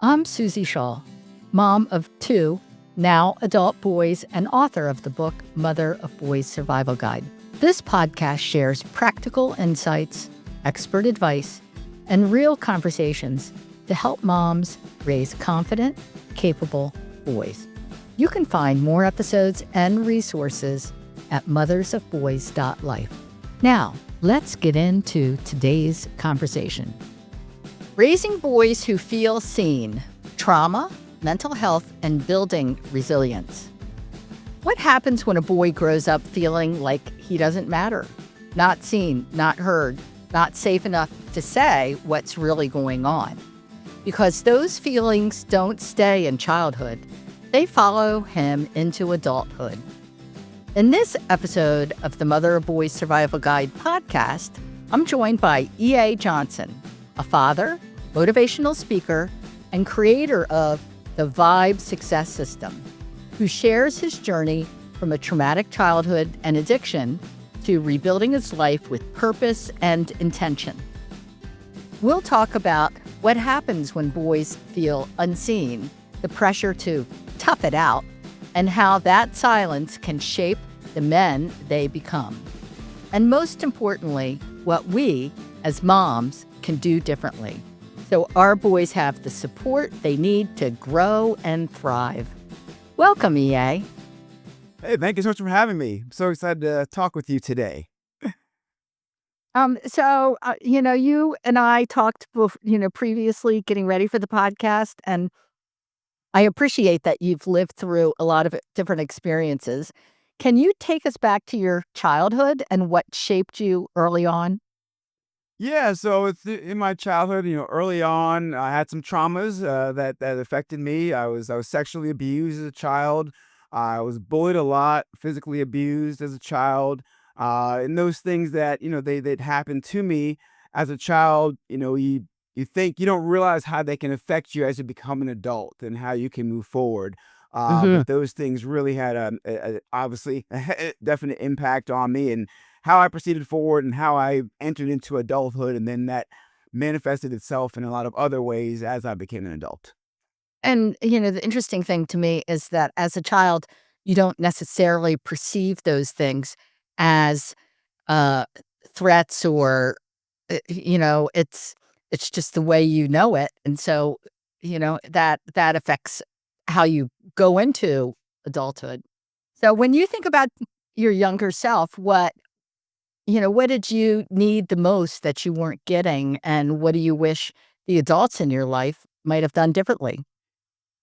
I'm Susie Shaw, mom of two, now adult boys, and author of the book Mother of Boys Survival Guide. This podcast shares practical insights, expert advice, and real conversations to help moms raise confident, capable boys. You can find more episodes and resources at mothersofboys.life. Now, let's get into today's conversation. Raising boys who feel seen, trauma, mental health, and building resilience. What happens when a boy grows up feeling like he doesn't matter, not seen, not heard, not safe enough to say what's really going on? Because those feelings don't stay in childhood, they follow him into adulthood. In this episode of the Mother of Boys Survival Guide podcast, I'm joined by E.A. Johnson, a father, motivational speaker, and creator of the Vibe Success System, who shares his journey from a traumatic childhood and addiction to rebuilding his life with purpose and intention. We'll talk about what happens when boys feel unseen, the pressure to tough it out, and how that silence can shape the men they become. And most importantly, what we, as moms, can do differently, so our boys have the support they need to grow and thrive. Welcome, EA. Hey, thank you so much for having me. I'm so excited to talk with you today. You and I talked, previously getting ready for the podcast, and I appreciate that you've lived through a lot of different experiences. Can you take us back to your childhood and what shaped you early on? Yeah, so it's in my childhood, early on, I had some traumas that affected me. I was sexually abused as a child. I was bullied a lot, physically abused as a child, and those things that they'd happened to me as a child. You think you don't realize how they can affect you as you become an adult and how you can move forward. Mm-hmm. But those things really had obviously a definite impact on me and how I proceeded forward and how I entered into adulthood. And then that manifested itself in a lot of other ways as I became an adult. And, the interesting thing to me is that as a child, you don't necessarily perceive those things as uh, threats or, it's just the way you know it. And so, that affects how you go into adulthood. So when you think about your younger self, what did you need the most that you weren't getting? And what do you wish the adults in your life might have done differently?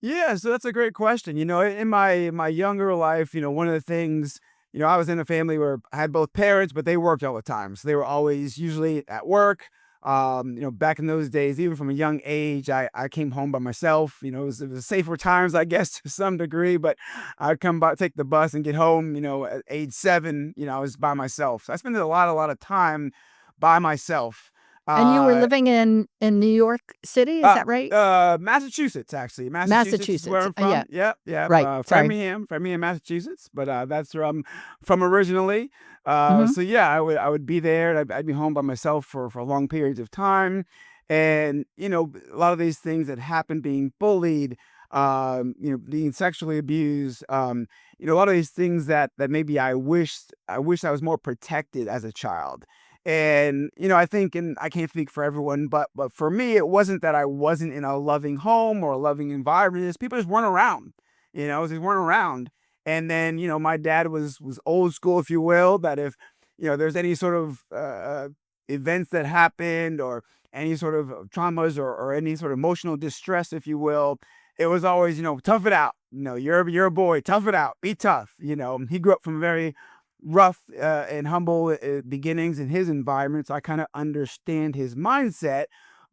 Yeah, so that's a great question. In my younger life, one of the things, I was in a family where I had both parents, but they worked all the time. So they were always usually at work. Back in those days, even from a young age, I came home by myself. It was safer times, I guess, to some degree, but I'd come by, take the bus and get home, at age 7, I was by myself. So I spent a lot of time by myself. And you were Uh, living in New York City, is that right? Massachusetts, actually. Massachusetts is where Massachusetts. I'm Yeah, from. Yep, yep. right. Sorry. Framingham, Massachusetts. But that's where I'm from originally. Mhm. So yeah, I would be there. And I'd be home by myself for long periods of time, and a lot of these things that happen, being bullied, being sexually abused, a lot of these things that maybe I wish I was more protected as a child. And, I think, and I can't speak for everyone, but for me, it wasn't that I wasn't in a loving home or a loving environment. It's people just weren't around, just weren't around. And then, my dad was old school, if you will, that if, there's any sort of events that happened or any sort of traumas or any sort of emotional distress, if you will, it was always, tough it out. You're a boy, tough it out, be tough. He grew up from a very rough and humble beginnings in his environment, so I kind of understand his mindset.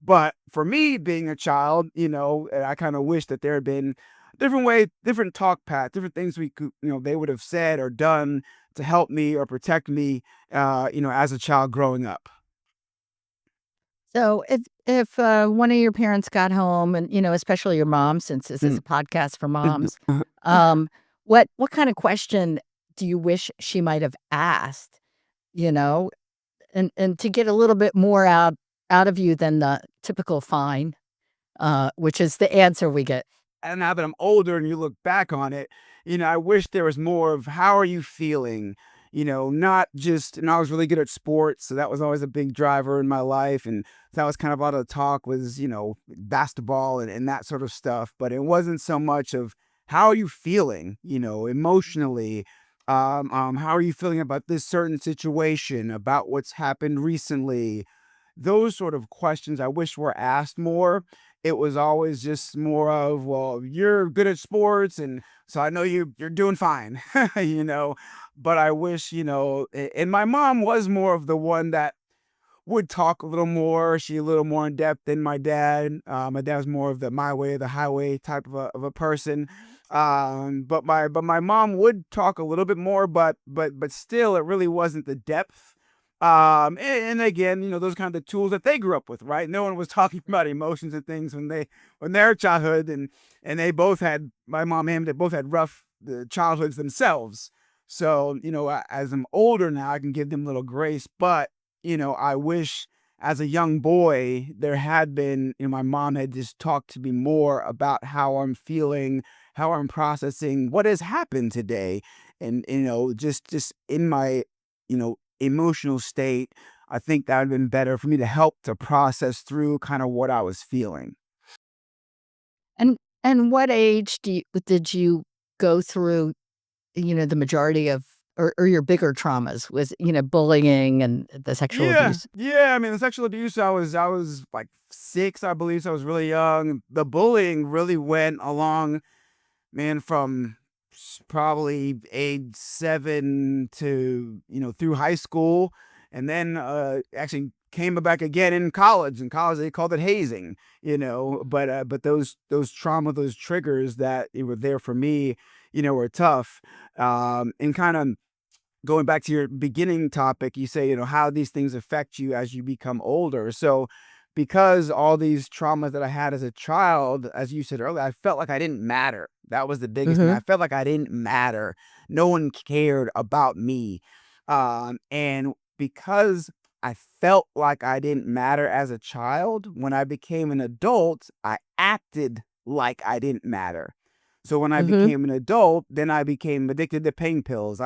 But for me, being a child, I kind of wish that there had been a different way, different talk path, different things we could, they would have said or done to help me or protect me, as a child growing up. So if one of your parents got home and, especially your mom, since this is Mm. a podcast for moms, um, what kind of question do you wish she might have asked, you know, and to get a little bit more out of you than the typical fine? which is the answer we get. And now that I'm older and you look back on it, I wish there was more of how are you feeling? Not just, and I was really good at sports. So that was always a big driver in my life. And that was kind of a lot of the talk was, basketball and that sort of stuff. But it wasn't so much of how are you feeling, emotionally? How are you feeling about this certain situation, about what's happened recently? Those sort of questions I wish were asked more. It was always just more of, well, you're good at sports, and so I know you're doing fine, you know. But I wish, and my mom was more of the one that would talk a little more. She a little more in depth than my dad. My dad was more of the my way or the highway type of a person. But my mom would talk a little bit more, but still, it really wasn't the depth. And again, those kind of the tools that they grew up with, right? No one was talking about emotions and things when their childhood, and they both had my mom and him. They both had rough childhoods themselves. So as I'm older now, I can give them a little grace, but I wish as a young boy there had been, my mom had just talked to me more about how I'm feeling, how I'm processing what has happened today. And, just in my, emotional state, I think that would have been better for me to help to process through kind of what I was feeling. And what age did you go through, the majority of or your bigger traumas? Was, bullying and the sexual Yeah, abuse? yeah. I mean, the sexual abuse, I was like 6, I believe. So I was really young. The bullying really went along, man, from probably age 7 to, through high school. And then actually came back again in college. In college, they called it hazing, but those trauma, those triggers that were there for me, were tough. And kind of going back to your beginning topic, you say, how these things affect you as you become older. So, because all these traumas that I had as a child, as you said earlier, I felt like I didn't matter. That was the biggest thing. I Mhm, felt like I didn't matter. No one cared about me. And because I felt like I didn't matter as a child, when I became an adult, I acted like I didn't matter. So when I mhm. became an adult, then I became addicted to pain pills.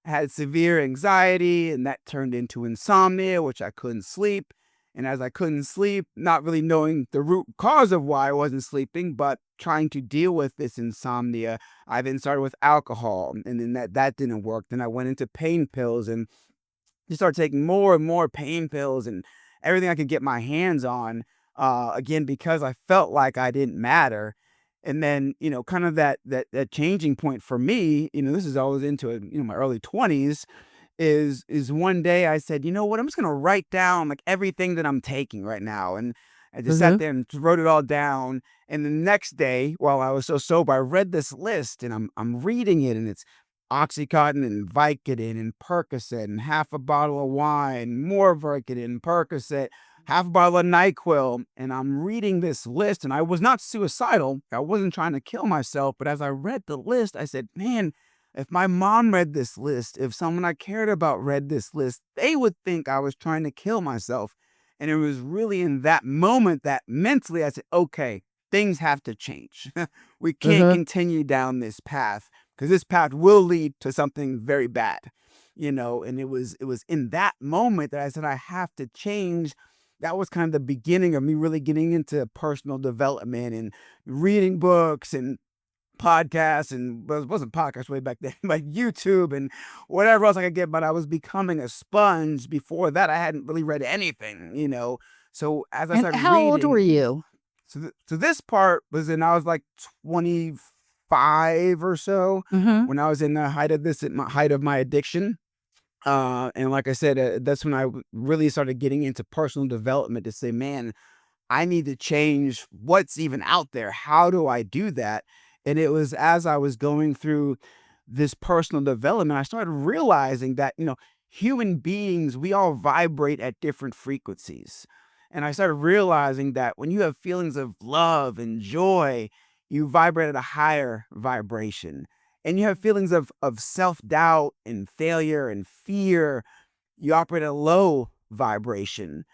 Had severe anxiety, and that turned into insomnia, which I couldn't sleep. And as I couldn't sleep, not really knowing the root cause of why I wasn't sleeping, but trying to deal with this insomnia, I then started with alcohol, and then that didn't work. Then I went into pain pills, and just started taking more and more pain pills and everything I could get my hands on, again, because I felt like I didn't matter. And then, kind of that changing point for me, this is always into it, my early 20s, is one day I said, "You know what? I'm just gonna write down like everything that I'm taking right now." And I just sat Mhm. there and wrote it all down. And the next day, while I was so sober, I read this list and I'm reading it, and it's Oxycontin and Vicodin and Percocet and half a bottle of wine, more Vicodin, Percocet, half a bottle of NyQuil. And I'm reading this list, and I was not suicidal. I wasn't trying to kill myself. But as I read the list, I said, man, if my mom read this list, if someone I cared about read this list, they would think I was trying to kill myself. And it was really in that moment that mentally I said, okay, things have to change. We can't Mhm. continue down this path because this path will lead to something very bad. And it was in that moment that I said I have to change. That was kind of the beginning of me really getting into personal development and reading books and podcasts, and well, it wasn't podcasts way back then, but YouTube and whatever else I could get. But I was becoming a sponge. Before that, I hadn't really read anything. So as I And started how old were reading, you? so this part was in I was like 25 or so Mhm, when I was in the height of this, at my height of my addiction. And like I said, that's when I really started getting into personal development to say, man, I need to change what's even out there. How do I do that? And it was as I was going through this personal development, I started realizing that, human beings, we all vibrate at different frequencies. And I started realizing that when you have feelings of love and joy, you vibrate at a higher vibration. And you have feelings of self doubt and failure and fear, you operate at a low vibration.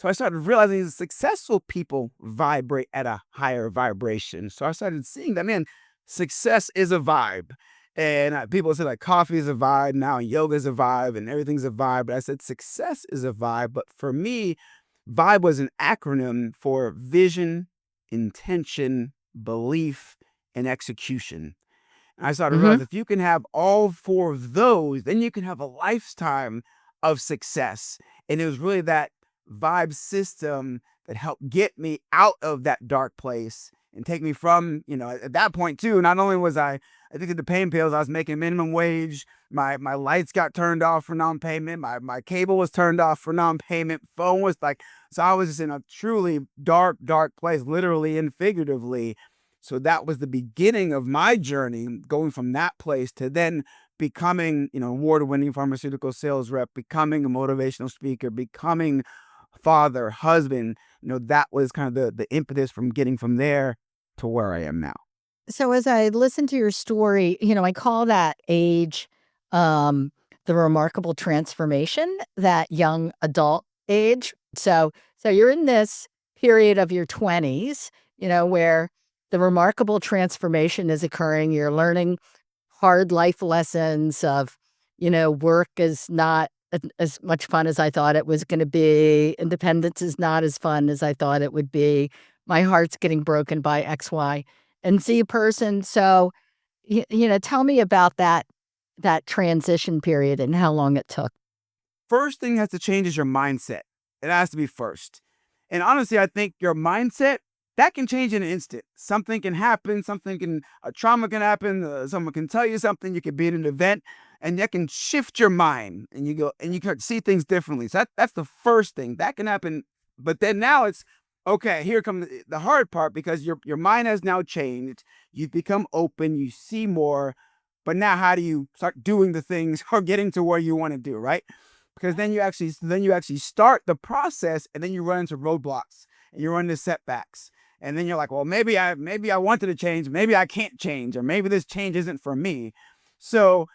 So I started realizing that successful people vibrate at a higher vibration. So I started seeing that, man, success is a vibe. And people say like coffee is a vibe, now yoga is a vibe, and everything's a vibe. But I said success is a vibe. But for me, vibe was an acronym for vision, intention, belief, and execution. And I started to Hmm. realize if you can have all four of those, then you can have a lifetime of success. And it was really that vibe system that helped get me out of that dark place and take me from, at that point too, not only was I addicted to pain pills, I was making minimum wage. My lights got turned off for non-payment. My cable was turned off for non-payment. Phone was like, so I was just in a truly dark, dark place, literally and figuratively. So that was the beginning of my journey, going from that place to then becoming, award-winning pharmaceutical sales rep, becoming a motivational speaker, becoming father, husband. That was kind of the impetus from getting from there to where I am now. So as I listen to your story, I call that age um, the remarkable transformation, that young adult age. So you're in this period of your 20s, where the remarkable transformation is occurring. You're learning hard life lessons of, work is not as much fun as I thought it was going to be. Independence is not as fun as I thought it would be. My heart's getting broken by X, Y, and Z person. So, tell me about that transition period and how long it took. First thing that has to change is your mindset. It has to be first. And honestly, I think your mindset that can change in an instant. Something can happen, a trauma can happen, someone can tell you something, you could be at an event, and that can shift your mind, and you can see things differently. So that's the first thing that can happen. But then now it's okay. Here comes the hard part because your mind has now changed. You've become open. You see more. But now, how do you start doing the things or getting to where you want to do? Right? Because then you actually start the process, and then you run into roadblocks and you run into setbacks, and then you're like, well, maybe I wanted to change, maybe I can't change, or maybe this change isn't for me. So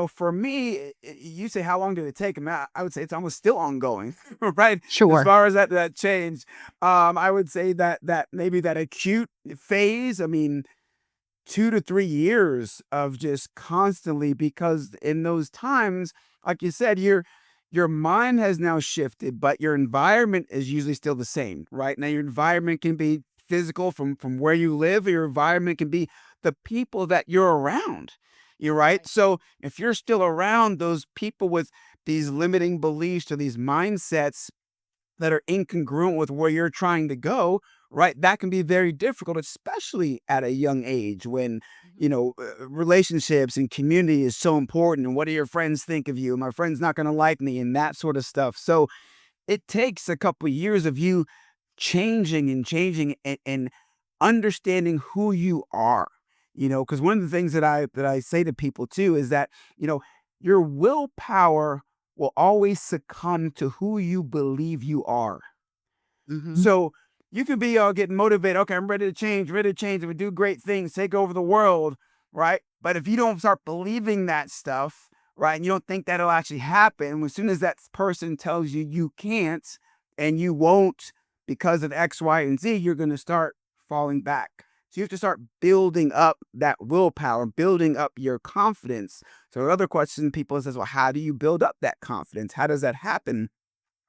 for me, you say how long did it take? I would say it's almost still ongoing. Right, as Sure. far as that change. I would say that maybe that acute phase, I mean, 2 to 3 years of just constantly, because in those times, like you said, your mind has now shifted, but your environment is usually still the same. Right now, your environment can be physical from where you live, or your environment can be the people that you're around. You're right. Right. So if you're still around those people with these limiting beliefs or these mindsets that are incongruent with where you're trying to go, right? That can be very difficult, especially at a young age when, Mhm. relationships and community is so important. And what do your friends think of you? My friend's not going to like me, and that sort of stuff. So it takes a couple years of you changing and understanding who you are. Because one of the things that I say to people too is that, your willpower will always succumb to who you believe you are. Mhm. So you can be all getting motivated. Okay, I'm ready to change, and do great things, take over the world, right? But if you don't start believing that stuff, right, and you don't think that'll actually happen, as soon as that person tells you you can't and you won't because of X, Y, and Z, you're going to start falling back. So you have to start building up that willpower, building up your confidence. So another question people says, well, how do you build up that confidence? How does that happen?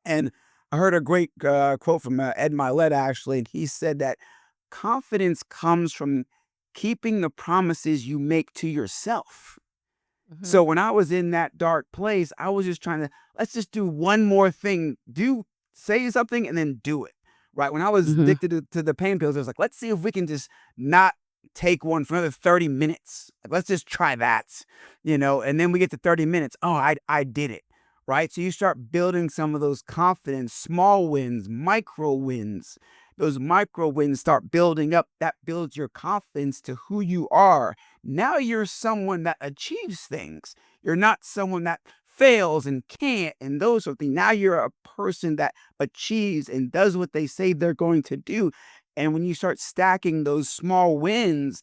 And I heard a great quote from Ed Milet, actually, and he said that confidence comes from keeping the promises you make to yourself. Mhm. So when I was in that dark place, I was just trying to, let's just do one more thing. Say something and then do it. Right. When I was Mhm. addicted to the pain pills, I was like, let's see if we can just not take one for another 30 minutes. Like, let's just try that, and then we get to 30 minutes. Oh, I did it. Right. So you start building some of those confidence, small wins, micro wins. Those micro wins start building up. That builds your confidence to who you are. Now you're someone that achieves things. You're not someone that fails and can't and those sort of things. Now you're a person that achieves and does what they say they're going to do. And when you start stacking those small wins,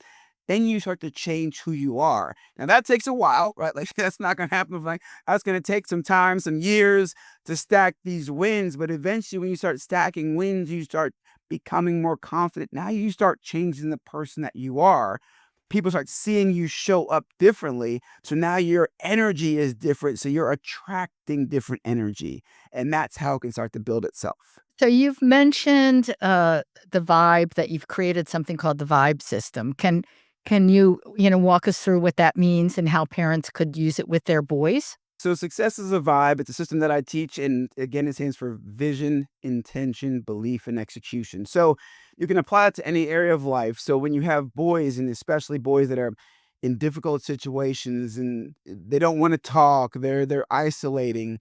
then you start to change who you are. Now that takes a while, right? Like that's not gonna happen overnight. That's gonna take some time, some years to stack these wins. But eventually when you start stacking wins, you start becoming more confident. Now you start changing the person that you are. People start seeing you show up differently. So now your energy is different. So you're attracting different energy. And that's how it can start to build itself. So you've mentioned the vibe that you've created something called the vibe system. Can you walk us through what that means and how parents could use it with their boys? So success is a vibe. It's a system that I teach, and again, it stands for vision, intention, belief, and execution. So you can apply it to any area of life. So when you have boys, and especially boys that are in difficult situations and they don't want to talk, they're isolating.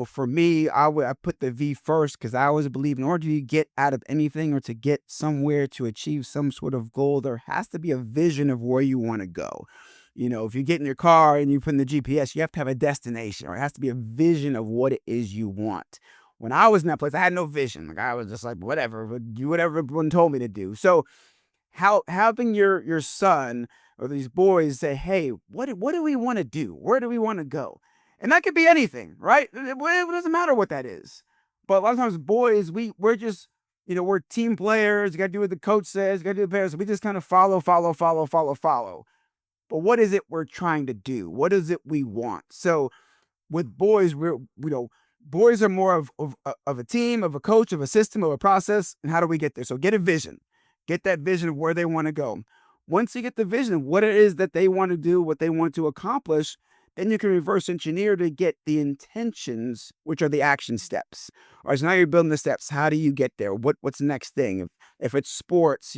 For me, I put the V first because I always believe in order to get out of anything or to get somewhere to achieve some sort of goal, there has to be a vision of where you want to go. If you get in your car and you put in the GPS, you have to have a destination, or it has to be a vision of what it is you want. When I was in that place, I had no vision. Like I was just like, whatever, do whatever everyone told me to do. So how having your son or these boys say, hey, what do we want to do? Where do we want to go? And that could be anything, right? It doesn't matter what that is. But a lot of times boys, we're just, we're team players. You gotta do what the coach says, you gotta do the parents. We just kind of follow, follow, follow, follow, follow. But what is it we're trying to do? What is it we want? So with boys, boys are more of a team, of a coach, of a system, of a process. And how do we get there? So get a vision, get that vision of where they want to go. Once you get the vision, what it is that they want to do, what they want to accomplish, then you can reverse engineer to get the intentions, which are the action steps. All right, so now you're building the steps. How do you get there? What's the next thing? If it's sports,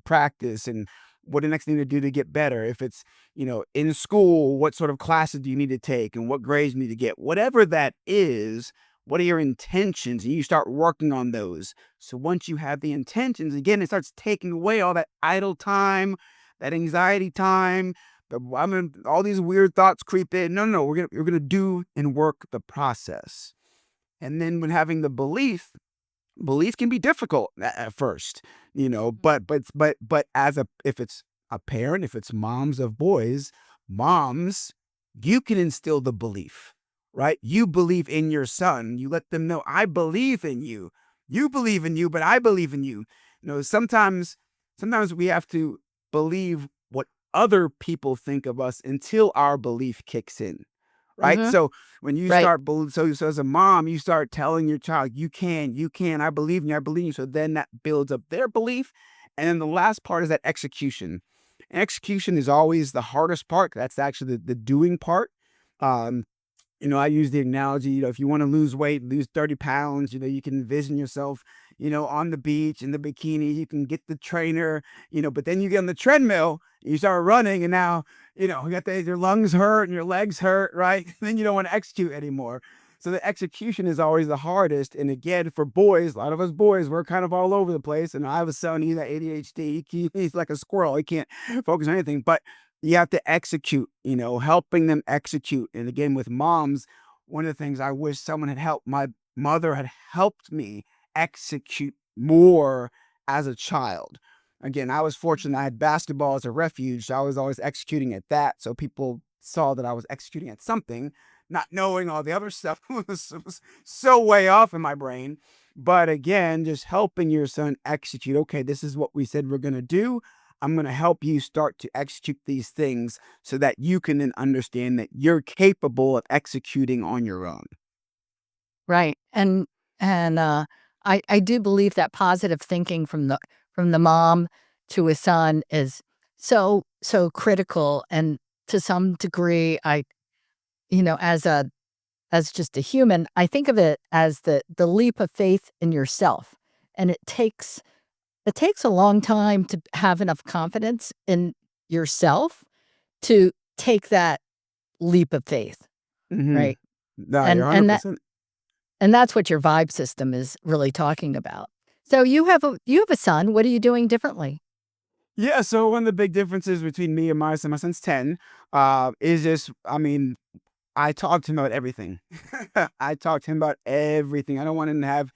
practice and what the next thing to do to get better. If it's, in school, what sort of classes do you need to take and what grades you need to get? Whatever that is, what are your intentions? And you start working on those. So once you have the intentions, again, it starts taking away all that idle time, that anxiety time. All these weird thoughts creep in. No, no, we're gonna do and work the process. And then when having the belief can be difficult at first, but as a if it's a parent, if it's moms of boys, moms, you can instill the belief, right? You believe in your son. You let them know, I believe in you. You believe in you, but I believe in you. Sometimes we have to believe what other people think of us until our belief kicks in. Right. Hmm. So when you Right. start, so as a mom, you start telling your child, you can, I believe in you, I believe in you. So then that builds up their belief. And then the last part is that execution. And execution is always the hardest part. That's actually the doing part. Um, I use the analogy, if you want to lose weight, lose 30 pounds, you can envision yourself, on the beach in the bikini, you can get the trainer, but then you get on the treadmill, you start running, and now, you got your lungs hurt and your legs hurt, right? Then you don't want to execute anymore. So the execution is always the hardest. And again, for boys, a lot of us boys, we're kind of all over the place. And I have a son, he's got ADHD. He's like a squirrel. He can't focus on anything. But you have to execute, helping them execute. And again, with moms, one of the things I wish someone had helped, my mother had helped me execute more as a child. Again, I was fortunate. I had basketball as a refuge. So I was always executing at that. So people saw that I was executing at something, not knowing all the other stuff was so way off in my brain. But again, just helping your son execute. Okay, this is what we said we're going to do. I'm going to help you start to execute these things so that you can then understand that you're capable of executing on your own. Right. And I do believe that positive thinking from the mom to a son is so critical. And to some degree, as just a human, I think of it as the leap of faith in yourself. And it takes a long time to have enough confidence in yourself to take that leap of faith, Hmm. right? No, you're And and that 100%. and that's what your vibe system is really talking about. So you have a son. What are you doing differently? Yeah. So one of the big differences between me and my son's 10, is just, I talk to him about everything. I talk to him about everything. I don't want him to have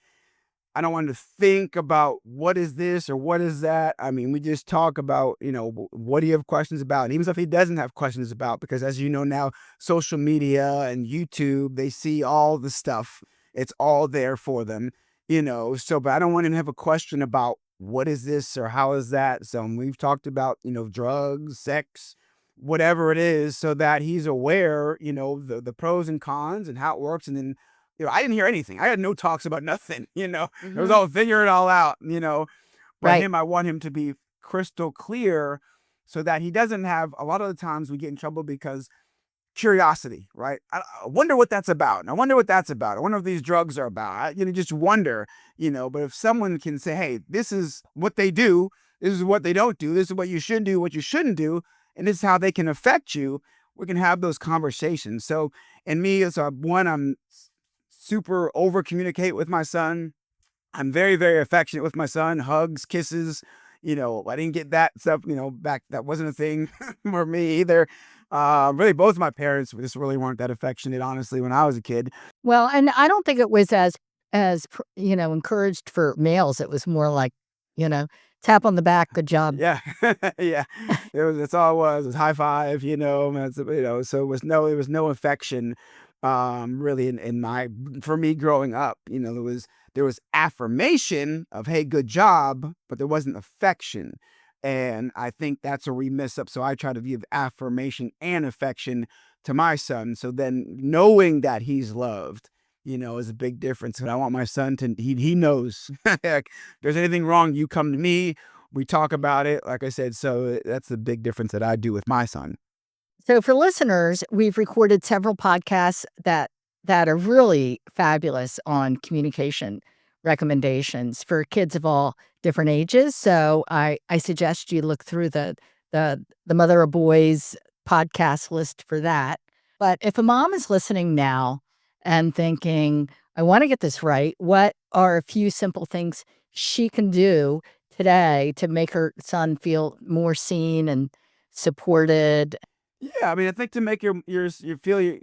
I don't want to think about what is this or what is that. I mean, we just talk about, what do you have questions about? And even if he doesn't have questions about, because as you know now, social media and YouTube, they see all the stuff. It's all there for them, So, but I don't want him to have a question about what is this or how is that. So we've talked about, drugs, sex, whatever it is, so that he's aware, the pros and cons and how it works. And then I didn't hear anything. I had no talks about nothing, It was Hmm. all figure it all out, But Right. I want him to be crystal clear so that he doesn't have a lot of the times we get in trouble because curiosity, right? I wonder what that's about. I wonder what that's about. I wonder what these drugs are about. Just wonder, But if someone can say, hey, this is what they do, this is what they don't do, this is what you should do, what you shouldn't do, and this is how they can affect you, we can have those conversations. So, and me as I'm super over communicate with my son. I'm very, very affectionate with my son, hugs, kisses. I didn't get that stuff, back. That wasn't a thing for me either. Really, both my parents just really weren't that affectionate, honestly, when I was a kid. Well, and I don't think it was as encouraged for males. It was more like, you know, tap on the back, good job. Yeah, yeah. That's all it was. It was high five, and so it was no affection, really in my for me growing up. There was affirmation of hey, good job, but there wasn't affection. And I think that's where we miss up. So I try to give affirmation and affection to my son. So then knowing that he's loved, is a big difference. And I want my son to he knows if there's anything wrong, you come to me, we talk about it, like I said, so that's the big difference that I do with my son. So for listeners, we've recorded several podcasts that are really fabulous on communication recommendations for kids of all different ages. So I suggest you look through the Mother of Boys podcast list for that. But if a mom is listening now and thinking, I want to get this right, what are a few simple things she can do today to make her son feel more seen and supported? Yeah, I mean, I think to make you feel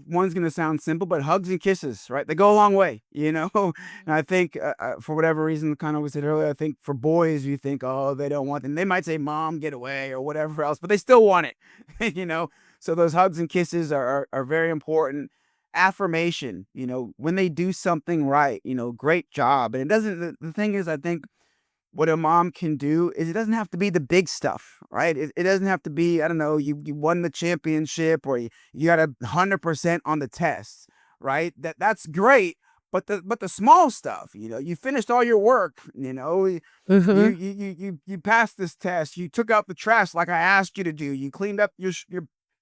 one's gonna sound simple, but hugs and kisses, right? They go a long way, And I think for whatever reason, kind of was said earlier, I think for boys, you think, oh, they don't want them. They might say, "Mom, get away" or whatever else, but they still want it, So those hugs and kisses are very important. Affirmation, when they do something right, great job. And it doesn't. The thing is, I think what a mom can do is it doesn't have to be the big stuff, right? It doesn't have to be, I don't know, you won the championship or you got 100% on the test, right? That's great. But the small stuff, you finished all your work, Mhm. you passed this test, you took out the trash like I asked you to do, you cleaned up your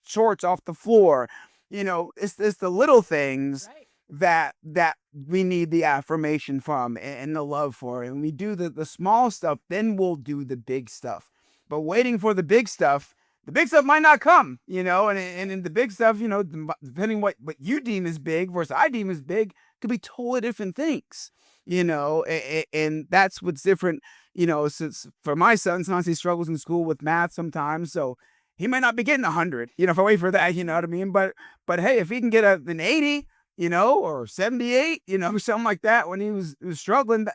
shorts off the floor. It's the little things Right. that we need the affirmation from and the love for. And we do the small stuff, then we'll do the big stuff. But waiting for the big stuff might not come, and in the big stuff, depending what you deem as big versus I deem as big, could be totally different things, and that's what's different, since for my son, sometimes he struggles in school with math sometimes. So he might not be getting 100, if I wait for that, you know what I mean? But hey, if he can get an 80, or 78, something like that when he was struggling.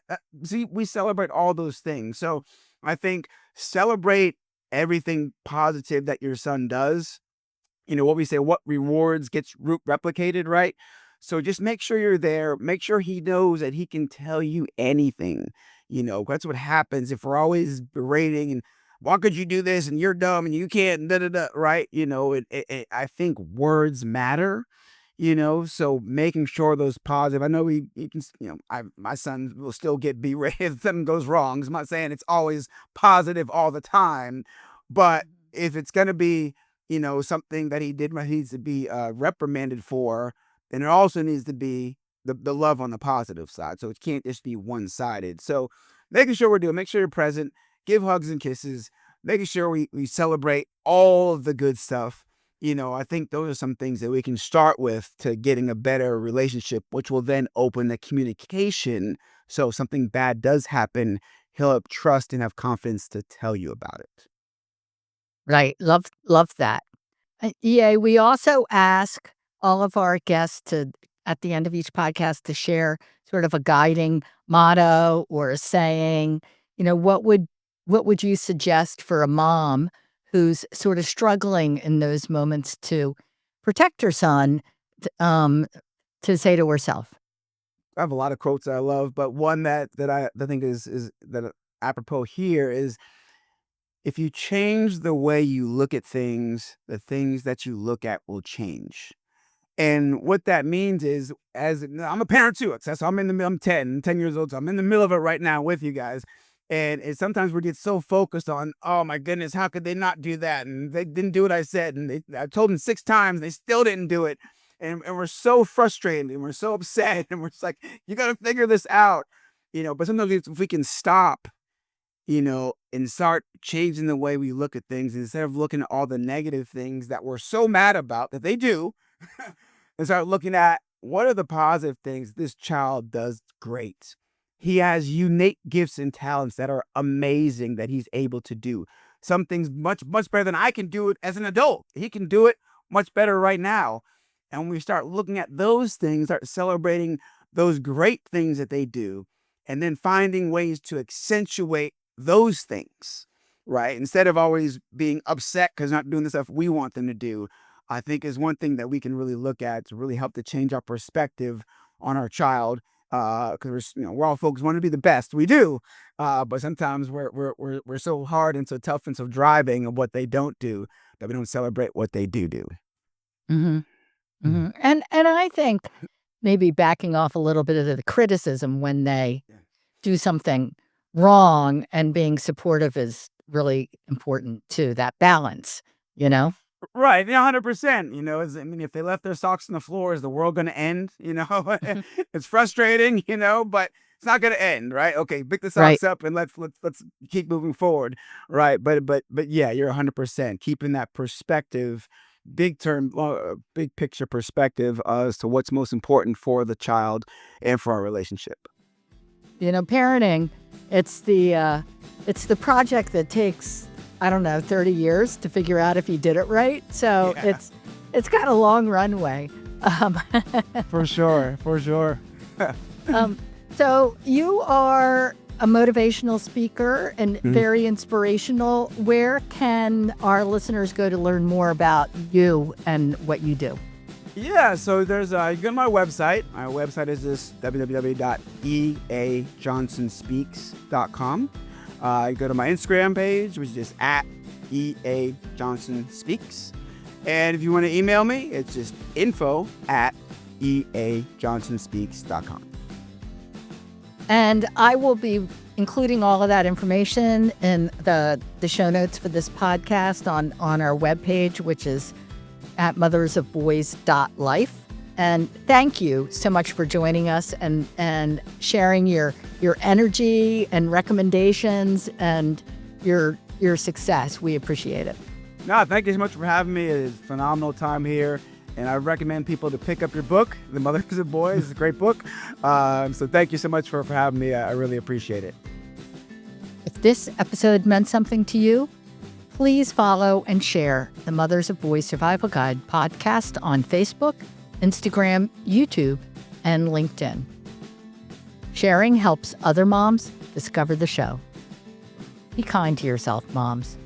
See, we celebrate all those things. So I think celebrate everything positive that your son does. What we say, what rewards gets replicated, right? So just make sure you're there. Make sure he knows that he can tell you anything. That's what happens if we're always berating and why could you do this and you're dumb and you can't, da da da, right? I think words matter, so making sure those positive. I know he can, my son will still get berated if something goes wrong. I'm not saying it's always positive all the time, but if it's gonna be, something that he did right, he needs to be reprimanded for, then it also needs to be the love on the positive side. So it can't just be one sided. So making sure make sure you're present, give hugs and kisses, making sure we celebrate all of the good stuff. I think those are some things that we can start with to getting a better relationship, which will then open the communication. So if something bad does happen, he'll have trust and have confidence to tell you about it. Right. Love that. Yeah, we also ask all of our guests to at the end of each podcast to share sort of a guiding motto or a saying. What would you suggest for a mom who's sort of struggling in those moments to protect her son, to say to herself? I have a lot of quotes that I love, but one that I think is that apropos here is, if you change the way you look at things, the things that you look at will change. And what that means is, I'm a parent too. So I'm 10 years old. So I'm in the middle of it right now with you guys. And sometimes we get so focused on, oh my goodness, how could they not do that? And they didn't do what I said. And I told them 6 times, they still didn't do it. And we're so frustrated and we're so upset. And we're just like, you got to figure this out. But sometimes if we can stop, and start changing the way we look at things, instead of looking at all the negative things that we're so mad about that they do, and start looking at, what are the positive things this child does great. He has unique gifts and talents that are amazing that he's able to do. Some things much, much better than I can do it as an adult. He can do it much better right now. And when we start looking at those things, start celebrating those great things that they do, and then finding ways to accentuate those things, right? Instead of always being upset because not doing the stuff we want them to do, I think is one thing that we can really look at to really help to change our perspective on our child. Because we're all folks want to be the best, we do, but sometimes we're so hard and so tough and so driving of what they don't do that we don't celebrate what they do do. Hmm. Mm. Hmm. And I think maybe backing off a little bit of the criticism when they Yeah. do something wrong and being supportive is really important too. That balance, you know? Right, yeah, 100%. If they left their socks on the floor, is the world going to end? It's frustrating, but it's not going to end, right? Okay, pick the Right. socks up and let's keep moving forward, right? But yeah, you're 100% keeping that perspective, big picture perspective as to what's most important for the child and for our relationship. Parenting, it's the project that takes, I don't know, 30 years to figure out if you did it right. So Yeah, it's got a long runway. Um, for sure, for sure. um, so you are a motivational speaker and Mhm. very inspirational. Where can our listeners go to learn more about you and what you do? Yeah, so there's you go to my website. My website is just www.eajohnsonspeaks.com. You go to my Instagram page, which is just at eajohnsonspeaks. And if you want to email me, it's just info@eajohnsonspeaks.com. And I will be including all of that information in the show notes for this podcast on our webpage, which is at mothersofboys.life. And thank you so much for joining us and sharing your energy and recommendations and your success. We appreciate it. No, thank you so much for having me. It is a phenomenal time here. And I recommend people to pick up your book, The Mothers of Boys. It's a great book. So thank you so much for having me. I really appreciate it. If this episode meant something to you, please follow and share the Mothers of Boys Survival Guide podcast on Facebook, Instagram, YouTube, and LinkedIn. Sharing helps other moms discover the show. Be kind to yourself, moms.